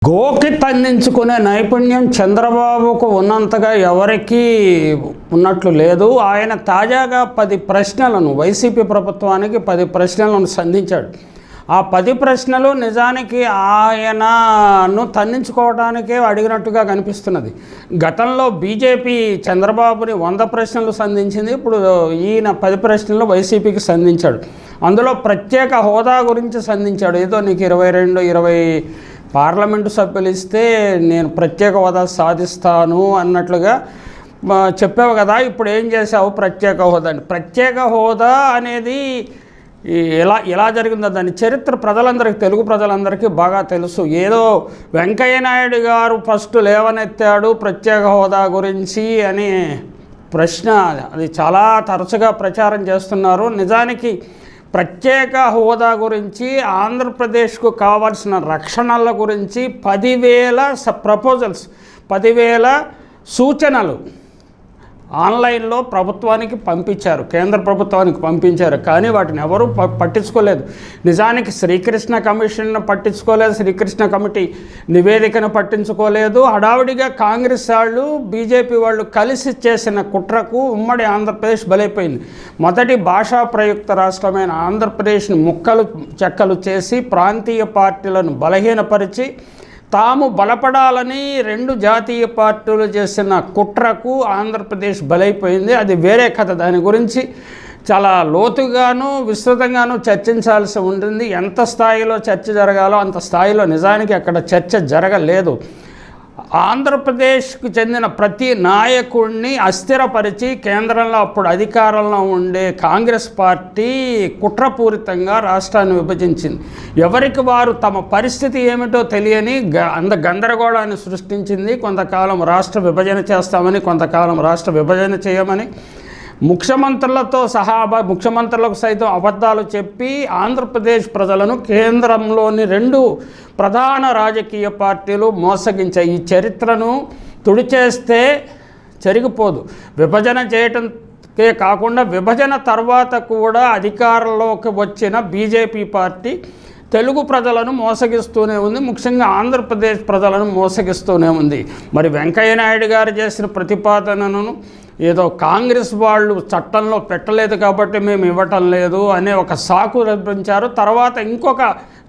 గోకి తన్నించుకునే నైపుణ్యం చంద్రబాబుకు ఉన్నంతగా ఎవరికీ ఉన్నట్లు లేదు. ఆయన తాజాగా 10 ప్రశ్నలను వైసీపీ ప్రభుత్వానికి 10 ప్రశ్నలను సంధించాడు. ఆ 10 ప్రశ్నలు నిజానికి ఆయనను తన్నించుకోవడానికే అడిగినట్టుగా కనిపిస్తున్నది. గతంలో బీజేపీ చంద్రబాబుని 100 ప్రశ్నలు సంధించింది. ఇప్పుడు ఈయన 10 ప్రశ్నలు వైసీపీకి సంధించాడు. అందులో ప్రత్యేక హోదా గురించి సంధించాడు. ఏదో నీకు 20 పార్లమెంటు సభ్యులు ఇస్తే నేను ప్రత్యేక హోదా సాధిస్తాను అన్నట్లుగా చెప్పావు కదా, ఇప్పుడు ఏం చేసావు ప్రత్యేక హోదా అని. ప్రత్యేక హోదా అనేది ఎలా జరిగిందో దాని చరిత్ర ప్రజలందరికీ, తెలుగు ప్రజలందరికీ బాగా తెలుసు. ఏదో వెంకయ్య నాయుడు గారు ఫస్ట్ లేవనెత్తాడు ప్రత్యేక హోదా గురించి అనే ప్రశ్న, అది చాలా తరచుగా ప్రచారం చేస్తున్నారు. నిజానికి ప్రత్యేక హోదా గురించి, ఆంధ్రప్రదేశ్కు కావాల్సిన రక్షణల గురించి 10,000 ప్రపోజల్స్, 10,000 సూచనలు ఆన్లైన్లో ప్రభుత్వానికి పంపించారు, కేంద్ర ప్రభుత్వానికి పంపించారు. కానీ వాటిని ఎవరూ పట్టించుకోలేదు. నిజానికి శ్రీకృష్ణ కమిషన్ను పట్టించుకోలేదు, శ్రీకృష్ణ కమిటీ నివేదికను పట్టించుకోలేదు. హడావుడిగా కాంగ్రెస్ వాళ్ళు, బీజేపీ వాళ్ళు కలిసి చేసిన కుట్రకు ఉమ్మడి ఆంధ్రప్రదేశ్ బలైపోయింది. మొదటి భాషా ప్రయుక్త రాష్ట్రమైన ఆంధ్రప్రదేశ్ని ముక్కలు చెక్కలు చేసి ప్రాంతీయ పార్టీలను బలహీనపరిచి తాము బలపడాలని 2 జాతీయ పార్టీలు చేసిన కుట్రకు ఆంధ్రప్రదేశ్ బలైపోయింది. అది వేరే కథ. దాని గురించి చాలా లోతుగాను విస్తృతంగాను చర్చించాల్సి ఉంటుంది. ఎంత స్థాయిలో చర్చ జరగాలో అంత స్థాయిలో నిజానికి అక్కడ చర్చ జరగలేదు. ఆంధ్రప్రదేశ్కు చెందిన ప్రతి నాయకుడిని అస్థిరపరిచి కేంద్రంలో అప్పుడు అధికారంలో ఉండే కాంగ్రెస్ పార్టీ కుట్రపూరితంగా రాష్ట్రాన్ని విభజించింది. ఎవరికి వారు తమ పరిస్థితి ఏమిటో తెలియని గందరగోళాన్ని సృష్టించింది. కొంతకాలం రాష్ట్ర విభజన చేస్తామని, కొంతకాలం రాష్ట్ర విభజన చేయమని ముఖ్యమంత్రులతో సహా ముఖ్యమంత్రులకు సైతం అబద్ధాలు చెప్పి ఆంధ్రప్రదేశ్ ప్రజలను కేంద్రంలోని 2 ప్రధాన రాజకీయ పార్టీలు మోసగించాయి. ఈ చరిత్రను తుడిచేస్తే చెరిగిపోదు. విభజన చేయటంకే కాకుండా విభజన తర్వాత కూడా అధికారంలోకి వచ్చిన బీజేపీ పార్టీ తెలుగు ప్రజలను మోసగిస్తూనే ఉంది, ముఖ్యంగా ఆంధ్రప్రదేశ్ ప్రజలను మోసగిస్తూనే ఉంది. మరి వెంకయ్య నాయుడు గారు చేసిన ప్రతిపాదనను ఏదో కాంగ్రెస్ వాళ్ళు చట్టంలో పెట్టలేదు కాబట్టి మేము ఇవ్వటం లేదు అనే ఒక సాకు రప్పించారు. తర్వాత ఇంకొక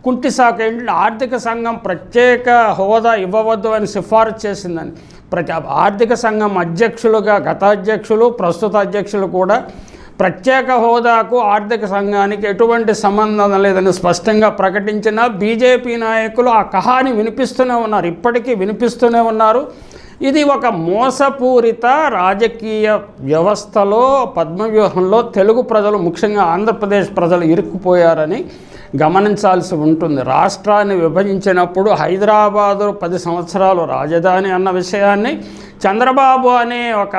కుంటి సాకు ఏంటంటే ఆర్థిక సంఘం ప్రత్యేక హోదా ఇవ్వవద్దు అని సిఫారసు చేసిందని. ఆర్థిక సంఘం అధ్యక్షులుగా గత అధ్యక్షులు, ప్రస్తుత అధ్యక్షులు కూడా ప్రత్యేక హోదాకు ఆర్థిక సంఘానికి ఎటువంటి సంబంధం లేదని స్పష్టంగా ప్రకటించిన బీజేపీ నాయకులు ఆ కహాని వినిపిస్తూనే ఉన్నారు, ఇప్పటికీ వినిపిస్తూనే ఉన్నారు. ఇది ఒక మోసపూరిత రాజకీయ వ్యవస్థలో, పద్మవ్యూహంలో తెలుగు ప్రజలు, ముఖ్యంగా ఆంధ్రప్రదేశ్ ప్రజలు ఇరుక్కుపోయారని గమనించాల్సి ఉంటుంది. రాష్ట్రాన్ని విభజించినప్పుడు హైదరాబాదు 10 సంవత్సరాలు రాజధాని అన్న విషయాన్ని చంద్రబాబు అనే ఒక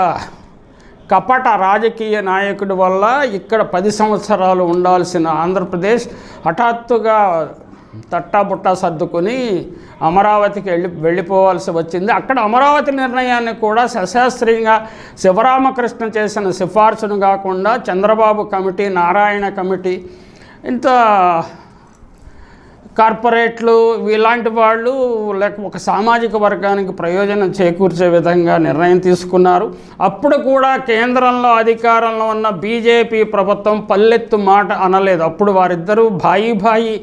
కపట రాజకీయ నాయకుడి వల్ల ఇక్కడ 10 సంవత్సరాలు ఉండాల్సిన ఆంధ్రప్రదేశ్ హఠాత్తుగా తట్టాబుట్టా సర్దుకొని అమరావతికి వెళ్ళిపోవాల్సి వచ్చింది. అక్కడ అమరావతి నిర్ణయాన్ని కూడా సశాస్త్రీయంగా శివరామకృష్ణ చేసిన సిఫార్సును కాకుండా చంద్రబాబు కమిటీ, నారాయణ కమిటీ, ఇంత కార్పొరేట్లు ఇలాంటి వాళ్ళు లేక ఒక సామాజిక వర్గానికి ప్రయోజనం చేకూర్చే విధంగా నిర్ణయం తీసుకున్నారు. అప్పుడు కూడా కేంద్రంలో అధికారంలో ఉన్న బీజేపీ ప్రభుత్వం పల్లెత్తు మాట అనలేదు. అప్పుడు వారిద్దరూ భాయి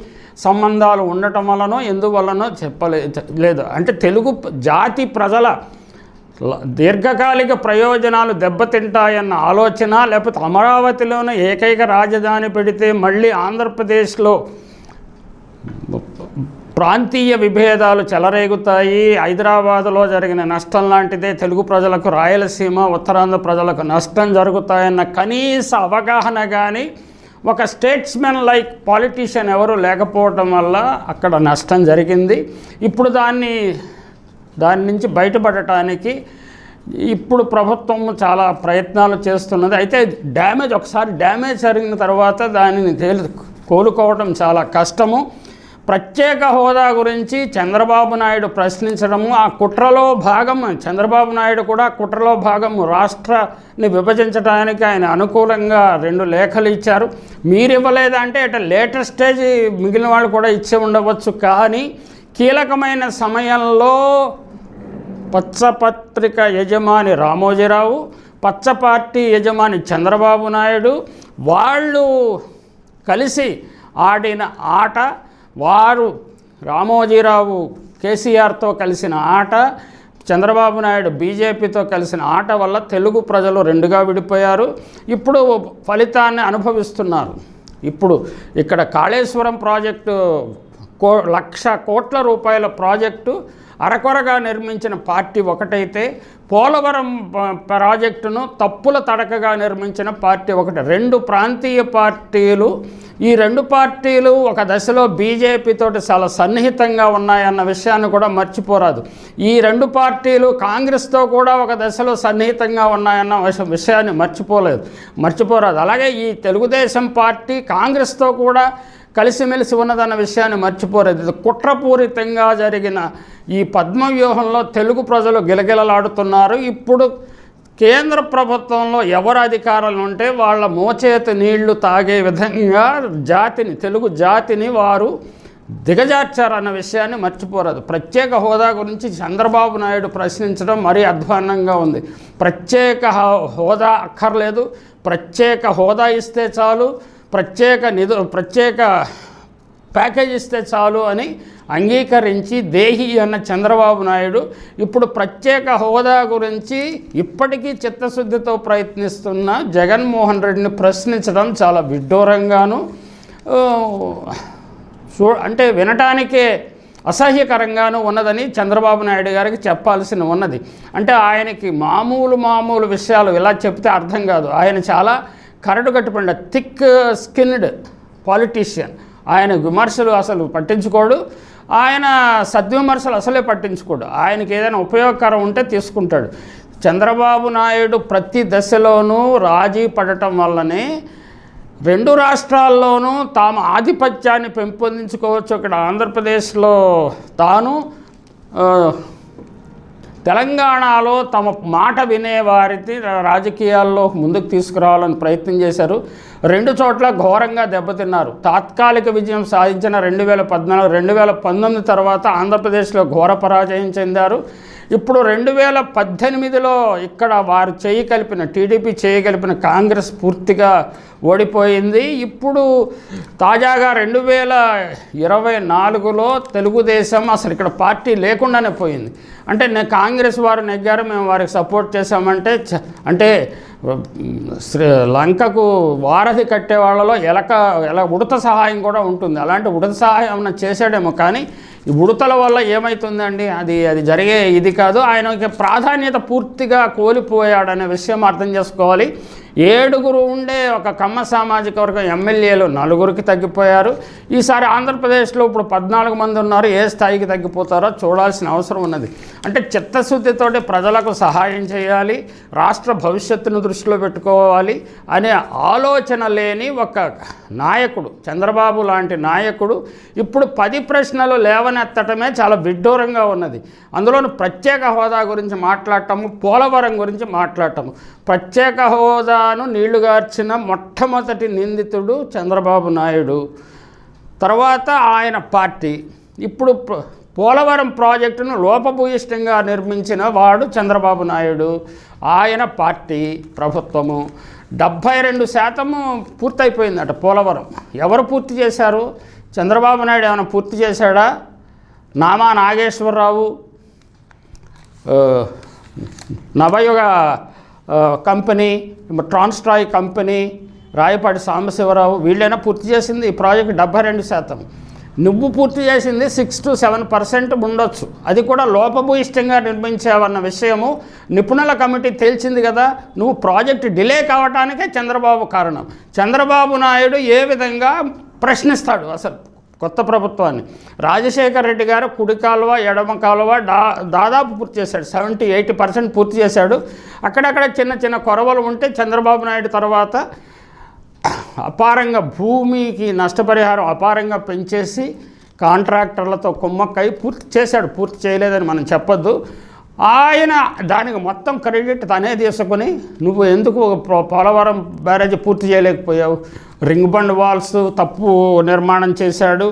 సంబంధాలు ఉండటం వలనో ఎందువల్లనో చెప్పలేదు. అంటే తెలుగు జాతి ప్రజల దీర్ఘకాలిక ప్రయోజనాలు దెబ్బతింటాయన్న ఆలోచన, లేకపోతే అమరావతిలోనే ఏకైక రాజధాని పెడితే మళ్ళీ ఆంధ్రప్రదేశ్లో ప్రాంతీయ విభేదాలు చెలరేగుతాయి, హైదరాబాదులో జరిగిన నష్టం లాంటిదే తెలుగు ప్రజలకు రాయలసీమ, ఉత్తరాంధ్ర ప్రజలకు నష్టం జరుగుతాయన్న కనీస అవగాహన కానీ ఒక స్టేట్స్మెన్ లైక్ పాలిటీషియన్ ఎవరు లేకపోవటం వల్ల అక్కడ నష్టం జరిగింది. ఇప్పుడు దాని నుంచి బయటపడటానికి ఇప్పుడు ప్రభుత్వం చాలా ప్రయత్నాలు చేస్తున్నది. అయితే ఒకసారి డ్యామేజ్ జరిగిన తర్వాత దానిని కోలుకోవడం చాలా కష్టము. ప్రత్యేక హోదా గురించి చంద్రబాబు నాయుడు ప్రశ్నించడము ఆ కుట్రలో భాగం. చంద్రబాబు నాయుడు కూడా కుట్రలో భాగం. రాష్ట్రాన్ని విభజించడానికి ఆయన అనుకూలంగా 2 లేఖలు ఇచ్చారు. మీరు ఇవ్వలేదంటే లేటర్ స్టేజ్ మిగిలిన వాళ్ళు కూడా ఇచ్చే ఉండవచ్చు. కానీ కీలకమైన సమయంలో పచ్చపత్రిక యజమాని రామోజీరావు, పచ్చ పార్టీ యజమాని చంద్రబాబు నాయుడు వాళ్ళు కలిసి ఆడిన ఆట, వారు రామోజీరావు కేసీఆర్తో కలిసిన ఆట, చంద్రబాబు నాయుడు బీజేపీతో కలిసిన ఆట వల్ల తెలుగు ప్రజలు రెండుగా విడిపోయారు. ఇప్పుడు ఫలితాన్ని అనుభవిస్తున్నారు. ఇప్పుడు ఇక్కడ కాళేశ్వరం ప్రాజెక్టు 1,00,000 కోట్ల రూపాయల ప్రాజెక్టు అరకొరగా నిర్మించిన పార్టీ ఒకటైతే, పోలవరం ప్రాజెక్టును తప్పుల తడకగా నిర్మించిన పార్టీ ఒకటి. రెండు ప్రాంతీయ పార్టీలు, ఈ రెండు పార్టీలు ఒక దశలో బీజేపీతోటి చాలా సన్నిహితంగా ఉన్నాయన్న విషయాన్ని కూడా మర్చిపోరాదు. ఈ రెండు పార్టీలు కాంగ్రెస్తో కూడా ఒక దశలో సన్నిహితంగా ఉన్నాయన్న విషయాన్ని మర్చిపోరాదు. అలాగే ఈ తెలుగుదేశం పార్టీ కాంగ్రెస్తో కూడా కలిసిమెలిసి ఉన్నదన్న విషయాన్ని మర్చిపోలేదు. ఇది కుట్రపూరితంగా జరిగిన ఈ పద్మవ్యూహంలో తెలుగు ప్రజలు గిలగిలలాడుతున్నారు. ఇప్పుడు కేంద్ర ప్రభుత్వంలో ఎవరు అధికారాలు ఉంటే వాళ్ళ మోచేతి నీళ్లు తాగే విధంగా తెలుగు జాతిని వారు దిగజార్చారన్న విషయాన్ని మర్చిపోరాదు. ప్రత్యేక హోదా గురించి చంద్రబాబు నాయుడు ప్రశ్నించడం మరీ అధ్వాన్నంగా ఉంది. ప్రత్యేక హోదా అక్కర్లేదు, ప్రత్యేక హోదా ఇస్తే చాలు, ప్రత్యేక ప్యాకేజ్ ఇస్తే చాలు అని అంగీకరించి దేహి అన్న చంద్రబాబు నాయుడు ఇప్పుడు ప్రత్యేక హోదా గురించి ఇప్పటికీ చిత్తశుద్ధితో ప్రయత్నిస్తున్న జగన్మోహన్ రెడ్డిని ప్రశ్నించడం చాలా విడ్డూరంగాను, అంటే వినటానికే అసహ్యకరంగాను ఉన్నదని చంద్రబాబు నాయుడు గారికి చెప్పాల్సి ఉన్నది. అంటే ఆయనకి మామూలు విషయాలు ఇలా చెప్తే అర్థం కాదు. ఆయన చాలా కరడుగట్టుపడిన థిక్ స్కిన్డ్ పాలిటీషియన్. ఆయన విమర్శలు అసలు పట్టించుకోడు, ఆయన సద్విమర్శలు అసలే పట్టించుకోడు. ఆయనకి ఏదైనా ఉపయోగకరం ఉంటే తీసుకుంటాడు. చంద్రబాబు నాయుడు ప్రతి దశలోనూ రాజీ పడటం వల్లనే రెండు రాష్ట్రాల్లోనూ తాము ఆధిపత్యాన్ని పెంపొందించుకోవచ్చు. ఇక్కడ ఆంధ్రప్రదేశ్లో తాను, తెలంగాణలో తమ మాట వినేవారిని రాజకీయాల్లో ముందుకు తీసుకురావాలని ప్రయత్నం చేశారు. రెండు చోట్ల ఘోరంగా దెబ్బతిన్నారు. తాత్కాలిక విజయం సాధించిన 2014, 2019 తర్వాత ఆంధ్రప్రదేశ్లో ఘోర పరాజయం చెందారు. ఇప్పుడు 2018లో ఇక్కడ వారు టీడీపీ చేయగలిపిన కాంగ్రెస్ పూర్తిగా ఓడిపోయింది. ఇప్పుడు తాజాగా 2024లో తెలుగుదేశం అసలు ఇక్కడ పార్టీ లేకుండానే పోయింది. అంటే కాంగ్రెస్ వారు నెగ్గారు, మేము వారికి సపోర్ట్ చేశామంటే, అంటే లంకకు వారధి కట్టే వాళ్ళలో ఉడత సహాయం కూడా ఉంటుంది. అలాంటి ఉడత సహాయం ఏమన్నా చేశాడేమో, కానీ ఈ ఉడతల వల్ల ఏమవుతుందండి, అది జరిగే ఇది కాదు. ఆయనకి ప్రాధాన్యత పూర్తిగా కోల్పోయాడనే విషయం అర్థం చేసుకోవాలి. 7 ఉండే ఒక కమ్మ సామాజిక వర్గం ఎమ్మెల్యేలు 4కి తగ్గిపోయారు. ఈసారి ఆంధ్రప్రదేశ్లో ఇప్పుడు 14 మంది ఉన్నారు. ఏ స్థాయికి తగ్గిపోతారో చూడాల్సిన అవసరం ఉన్నది. అంటే చిత్తశుద్ధితోటి ప్రజలకు సహాయం చేయాలి, రాష్ట్ర భవిష్యత్తును దృష్టిలో పెట్టుకోవాలి అనే ఆలోచన లేని ఒక నాయకుడు, చంద్రబాబు లాంటి నాయకుడు ఇప్పుడు 10 ప్రశ్నలు లేవనెత్తటమే చాలా విడ్డూరంగా ఉన్నది. అందులోనూ ప్రత్యేక హోదా గురించి మాట్లాడటము, పోలవరం గురించి మాట్లాడటము. ప్రత్యేక హోదాను నీళ్లుగార్చిన మొట్టమొదటి నిందితుడు చంద్రబాబు నాయుడు, తర్వాత ఆయన పార్టీ. ఇప్పుడు పోలవరం ప్రాజెక్టును లోపభూయిష్టంగా నిర్మించిన వాడు చంద్రబాబు నాయుడు, ఆయన పార్టీ ప్రభుత్వము. 72% పూర్తయిపోయిందట పోలవరం. ఎవరు పూర్తి చేశారు? చంద్రబాబు నాయుడు ఏమైనా పూర్తి చేశాడా? నామా నాగేశ్వరరావు, నవయుగ కంపెనీ, ట్రాన్స్ట్రాయ్ కంపెనీ, రాయపాటి సాంబశివరావు వీళ్ళైనా పూర్తి చేసింది ఈ ప్రాజెక్టు 72%. నువ్వు పూర్తి చేసింది 6 to 7% ఉండొచ్చు. అది కూడా లోపభూయిష్టంగా నిర్మించావన్న విషయము నిపుణుల కమిటీ తేల్చింది కదా. నువ్వు ప్రాజెక్టు డిలే కావటానికే చంద్రబాబు కారణం. చంద్రబాబు నాయుడు ఏ విధంగా ప్రశ్నిస్తాడు అసలు కొత్త ప్రభుత్వాన్ని? రాజశేఖర్ రెడ్డి గారు కుడి కాలువ ఎడమ కాలువ దాదాపు పూర్తి చేశాడు, 70-80% పూర్తి చేశాడు. అక్కడక్కడ చిన్న కొరవలు ఉంటే చంద్రబాబు నాయుడు తర్వాత అపారంగా భూమికి నష్టపరిహారం అపారంగా పెంచేసి కాంట్రాక్టర్లతో కుమ్మక్కై పూర్తి చేశాడు. పూర్తి చేయలేదని మనం చెప్పొద్దు. ఆయన దానికి మొత్తం క్రెడిట్ తనే తీసుకొని, నువ్వు ఎందుకు పోలవరం బ్యారేజ్ పూర్తి చేయలేకపోయావు? రింగ్ బండ్ వాల్స్ తప్పు నిర్మాణం చేశాడు,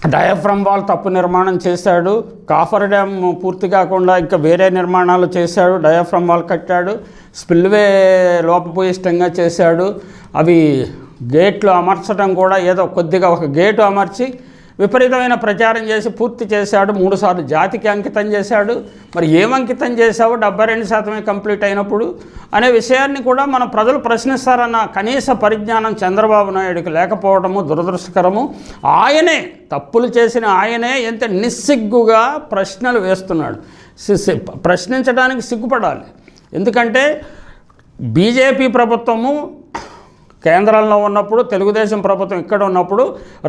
డయాఫ్రమ్ వాల్ తప్పు నిర్మాణం చేశాడు, కాఫర్ డ్యామ్ పూర్తి కాకుండా ఇంకా వేరే నిర్మాణాలు చేశాడు, డయాఫ్రమ్ వాల్ కట్టాడు, స్పిల్వే లోపభూయిష్టంగా చేశాడు, అవి గేట్లు అమర్చడం కూడా ఏదో కొద్దిగా ఒక గేటు అమర్చి విపరీతమైన ప్రచారం చేసి పూర్తి చేశాడు, 3 సార్లు జాతికి అంకితం చేశాడు. మరి ఏమంకితం చేశావు 72% కంప్లీట్ అయినప్పుడు అనే విషయాన్ని కూడా మన ప్రజలు ప్రశ్నిస్తారన్న కనీస పరిజ్ఞానం చంద్రబాబు నాయుడుకి లేకపోవడము దురదృష్టకరము. ఆయనే తప్పులు చేసిన ఆయనే ఎంత నిస్సిగ్గుగా ప్రశ్నలు వేస్తున్నాడు. ప్రశ్నించడానికి సిగ్గుపడాలి. ఎందుకంటే బీజేపీ ప్రభుత్వము కేంద్రంలో ఉన్నప్పుడు, తెలుగుదేశం ప్రభుత్వం ఇక్కడ ఉన్నప్పుడు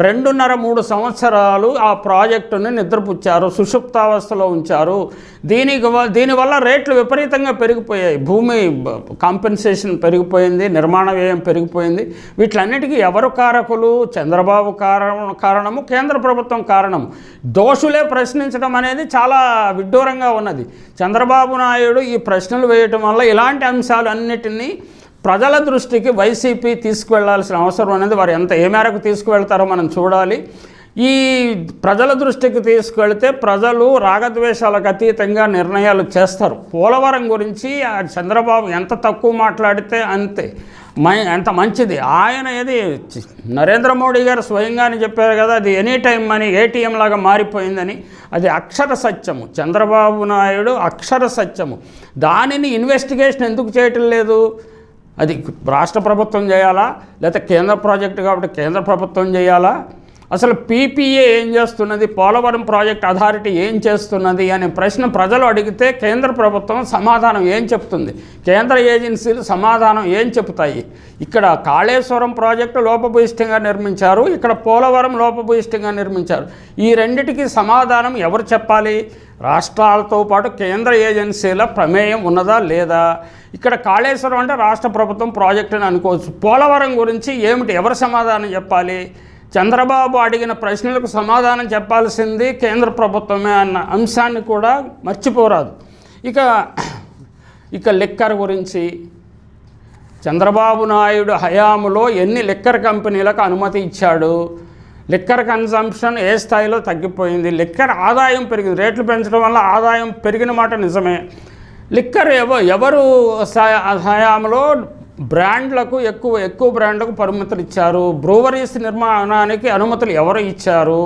2.5-3 సంవత్సరాలు ఆ ప్రాజెక్టుని నిద్రపుచ్చారు, సుషుప్తావస్థలో ఉంచారు. దీనివల్ల రేట్లు విపరీతంగా పెరిగిపోయాయి, భూమి కాంపెన్సేషన్ పెరిగిపోయింది, నిర్మాణ వ్యయం పెరిగిపోయింది. వీటిలన్నిటికీ ఎవరు కారకులు? చంద్రబాబు కారణము, కేంద్ర ప్రభుత్వం కారణము. దోషులే ప్రశ్నించడం అనేది చాలా విడ్డూరంగా ఉన్నది. చంద్రబాబు నాయుడు ఈ ప్రశ్నలు వేయటం వల్ల ఇలాంటి అంశాలు అన్నిటినీ ప్రజల దృష్టికి వైసీపీ తీసుకువెళ్లాల్సిన అవసరం అనేది వారు ఏ మేరకు తీసుకువెళ్తారో మనం చూడాలి. ఈ ప్రజల దృష్టికి తీసుకెళ్తే ప్రజలు రాగద్వేషాలకు అతీతంగా నిర్ణయాలు చేస్తారు. పోలవరం గురించి చంద్రబాబు ఎంత తక్కువ మాట్లాడితే అంత మంచిది. ఆయన నరేంద్ర మోడీ గారు స్వయంగానే చెప్పారు కదా, అది ఎనీ టైం మనీ ఏటీఎం లాగా మారిపోయిందని. అది అక్షర సత్యము. చంద్రబాబు నాయుడు అక్షర సత్యము. దానిని ఇన్వెస్టిగేషన్ ఎందుకు చేయటం లేదు? అది రాష్ట్ర ప్రభుత్వం చేయాలా, లేకపోతే కేంద్ర ప్రాజెక్టు కాబట్టి కేంద్ర ప్రభుత్వం చేయాలా? అసలు పీపీఏ ఏం చేస్తున్నది, పోలవరం ప్రాజెక్ట్ అథారిటీ ఏం చేస్తున్నది అనే ప్రశ్న ప్రజలు అడిగితే కేంద్ర ప్రభుత్వం సమాధానం ఏం చెప్తుంది? కేంద్ర ఏజెన్సీలు సమాధానం ఏం చెప్తాయి? ఇక్కడ కాళేశ్వరం ప్రాజెక్టు లోపభూయిష్టంగా నిర్మించారు, ఇక్కడ పోలవరం లోపభూయిష్టంగా నిర్మించారు. ఈ రెండిటికి సమాధానం ఎవరు చెప్పాలి? రాష్ట్రాలతో పాటు కేంద్ర ఏజెన్సీల ప్రమేయం ఉన్నదా లేదా? ఇక్కడ కాళేశ్వరం అంటే రాష్ట్ర ప్రభుత్వం ప్రాజెక్టుని అనుకోవచ్చు. పోలవరం గురించి ఏమిటి, ఎవరు సమాధానం చెప్పాలి? చంద్రబాబు అడిగిన ప్రశ్నలకు సమాధానం చెప్పాల్సింది కేంద్ర ప్రభుత్వమే అన్న అంశాన్ని కూడా మర్చిపోరాదు. ఇక లిక్కర్ గురించి చంద్రబాబు నాయుడు హయాంలో ఎన్ని లిక్కర్ కంపెనీలకు అనుమతి ఇచ్చాడు? లిక్కర్ కన్సంప్షన్ ఏ స్థాయిలో తగ్గిపోయింది? లిక్కర్ ఆదాయం పెరిగింది. రేట్లు పెంచడం వల్ల ఆదాయం పెరిగిన మాట నిజమే. లిక్కర్ ఎవరు హయాంలో బ్రాండ్లకు ఎక్కువ బ్రాండ్లకు పరిమితులు ఇచ్చారు? బ్రూవరీస్ నిర్మాణానికి అనుమతులు ఎవరు ఇచ్చారు?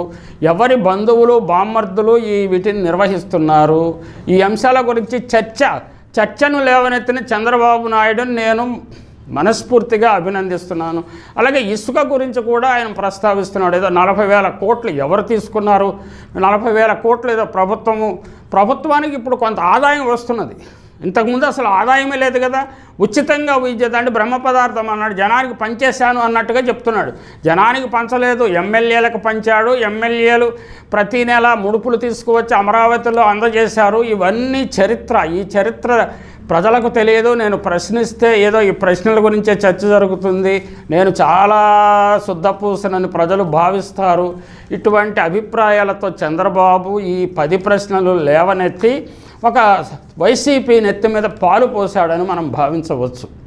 ఎవరి బంధువులు బామ్మర్దులు వీటిని నిర్వహిస్తున్నారు? ఈ అంశాల గురించి చర్చను లేవనెత్తిన చంద్రబాబు నాయుడుని నేను మనస్ఫూర్తిగా అభినందిస్తున్నాను. అలాగే ఇసుక గురించి కూడా ఆయన ప్రస్తావిస్తున్నాడు. ఏదో 40,000 కోట్లు ఎవరు తీసుకున్నారు? 40,000 కోట్లు ఏదో ప్రభుత్వానికి ఇప్పుడు కొంత ఆదాయం వస్తున్నది. ఇంతకుముందు అసలు ఆదాయమే లేదు కదా. ఉచితంగా విద్యుత్ అంటే బ్రహ్మ పదార్థం అన్నాడు, జనానికి పంచేశాను అన్నట్టుగా చెప్తున్నాడు. జనానికి పంచలేదు, ఎమ్మెల్యేలకు పంచాడు. ఎమ్మెల్యేలు ప్రతీ నెల ముడుపులు తీసుకువచ్చి అమరావతిలో అందజేశారు. ఇవన్నీ చరిత్ర. ఈ చరిత్ర ప్రజలకు తెలియదు. నేను ప్రశ్నిస్తే ఏదో ఈ ప్రశ్నల గురించే చర్చ జరుగుతుంది, నేను చాలా శుద్ధపూసనని ప్రజలు భావిస్తారు. ఇటువంటి అభిప్రాయాలతో చంద్రబాబు ఈ 10 ప్రశ్నలు లేవనెత్తి ఒక వైసీపీ నెత్తి మీద పాలు పోశాడని మనం భావించవచ్చు.